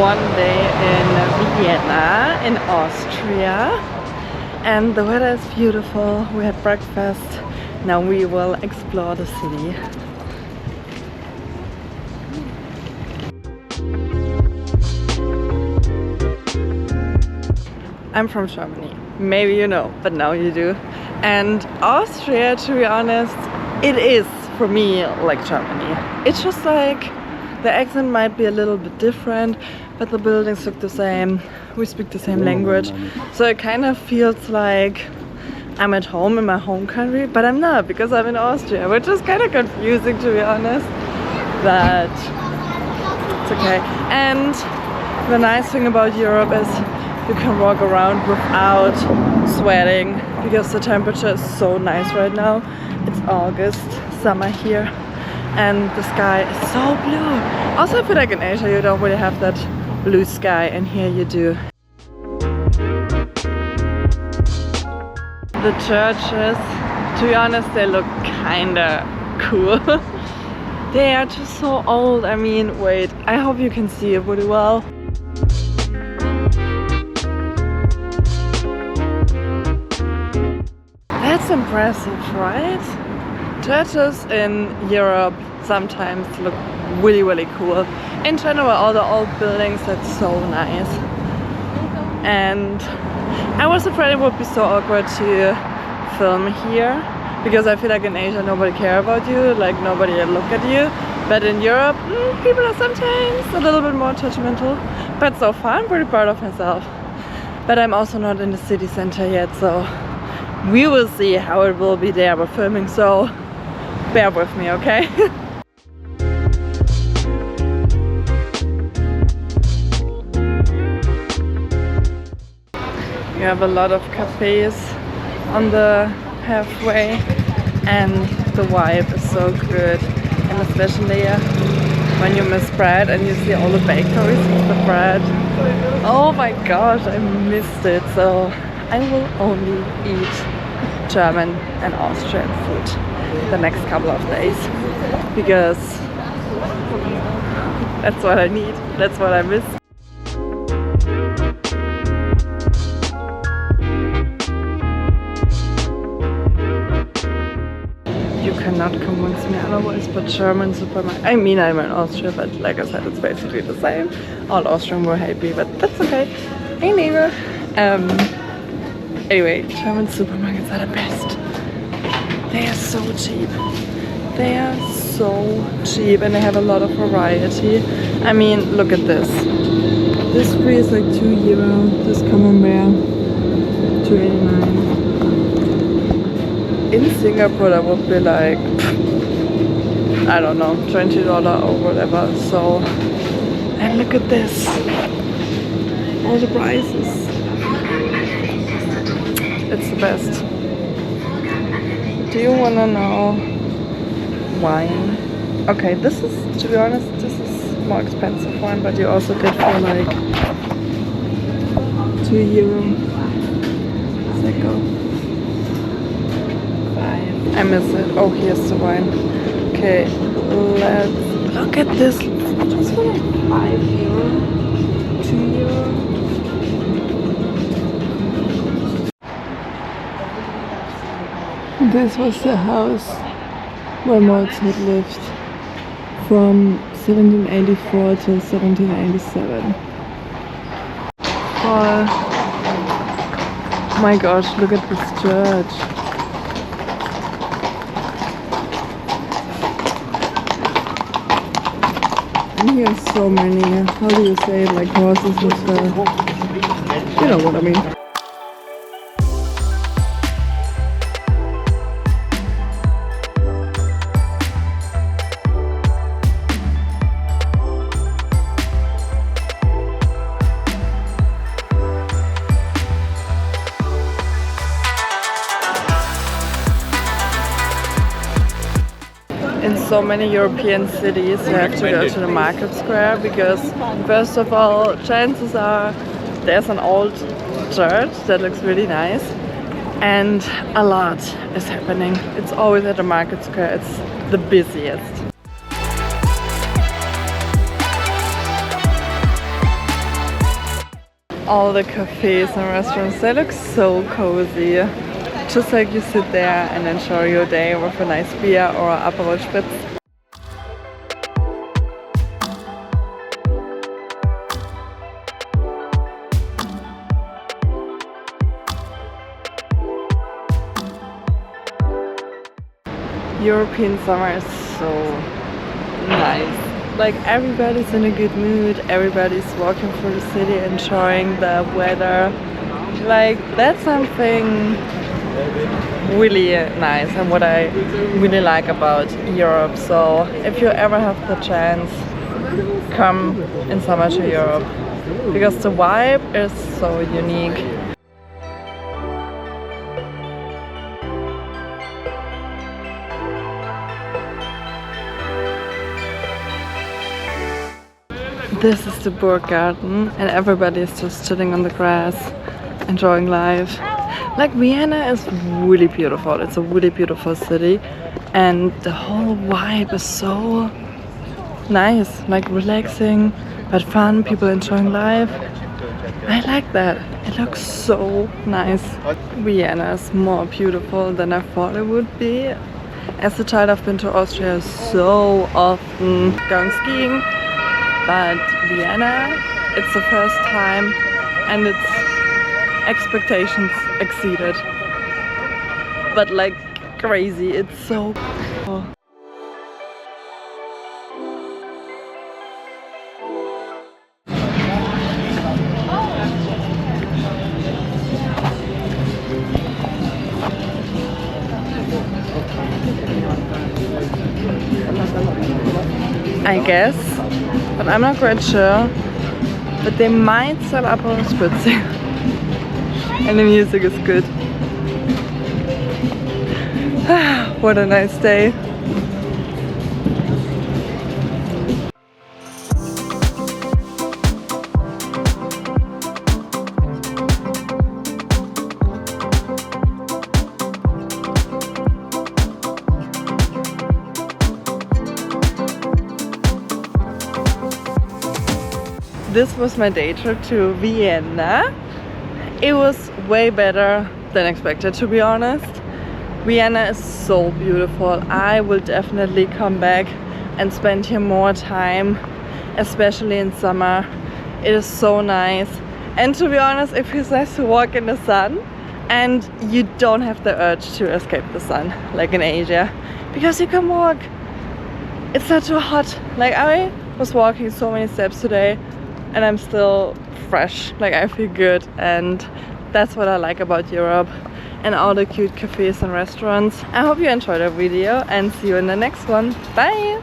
one day in Vienna in Austria, and the weather is beautiful. We had breakfast. Now we will explore the city. I'm from Germany. Maybe you know, but now you do. And Austria, to be honest, it is for me like Germany. It's just like the accent might be a little bit different, but the buildings look the same. We speak the same language. So it kind of feels like I'm at home in my home country, but I'm not, because I'm in Austria, which is kind of confusing, to be honest. But it's okay. And the nice thing about Europe is you can walk around without sweating, because the temperature is so nice right now. It's August, summer here, and the sky is so blue. Also, I feel like in Asia you don't really have that blue sky, and here you do. The churches, to be honest, they look kinda cool. They are just so old. I mean, wait, I hope you can see it pretty well. That's impressive, right? Churches in Europe sometimes look really, really cool. In general, all the old buildings, that's so nice. And I was afraid it would be so awkward to film here, because I feel like in Asia nobody cares about you, like nobody look at you. But in Europe, people are sometimes a little bit more judgmental. But so far, I'm pretty proud of myself. But I'm also not in the city center yet, so we will see how it will be there. We're filming, so bear with me, okay? You have a lot of cafes on the halfway, and the vibe is so good. And especially when you miss bread and you see all the bakeries with the bread. Oh my gosh, I missed it. So I will only eat German and Austrian food the next couple of days, because that's what I need, that's what I miss. You cannot convince me otherwise, but German supermarket. I mean, I'm in Austria, but like I said, it's basically the same. All Austrian were happy, but that's okay. Hey neighbor. Anyway, German supermarkets are the best. They are so cheap. They are so cheap, and they have a lot of variety. I mean, look at this. This free is like €2. This camembert, $2.89. In Singapore, that would be like, I don't know, $20 or whatever. So, and look at this. All the prices. It's the best. Do you wanna know wine? Okay, this is, to be honest, this is more expensive wine, but you also get for like €2. Secco. I miss it. Oh, here's the wine. Okay, let's look at this. Just for like €5, €2. This was the house where Mozart lived from 1784 to 1787. Oh my gosh, look at this church. And here's so many, how do you say it, like horses with the, you know what I mean. In so many European cities you have to go to the market square, because first of all, chances are there's an old church that looks really nice, and a lot is happening. It's always at the market square, it's the busiest. all the cafes and restaurants, they look so cozy. Just like you sit there and enjoy your day with a nice beer or Aperol Spritz. European summer is so nice. Like everybody's in a good mood, everybody's walking through the city enjoying the weather. Like that's something really nice and what I really like about Europe. So if you ever have the chance, come in summer to Europe because the vibe is so unique. This is the Burg Garden and everybody is just sitting on the grass, enjoying life. Like Vienna is really beautiful, it's a really beautiful city and the whole vibe is so nice, like relaxing but fun, people enjoying life. I like that, it looks so nice. Vienna is more beautiful than I thought it would be. As a child I've been to Austria so often going skiing. But Vienna, it's the first time and its expectations exceeded. But like crazy, it's so cool. I guess, but I'm not quite sure. But they might sell Aperol Spritz and the music is good. What a nice day. This was my day trip to Vienna. It was way better than expected, to be honest. Vienna is so beautiful. I will definitely come back and spend here more time, especially in summer. It is so nice. And to be honest, it feels nice to walk in the sun and you don't have the urge to escape the sun like in Asia because you can walk. It's not too hot. Like I was walking so many steps today and I'm still fresh, like I feel good, and that's what I like about Europe and all the cute cafes and restaurants. I hope you enjoyed the video and see you in the next one. Bye!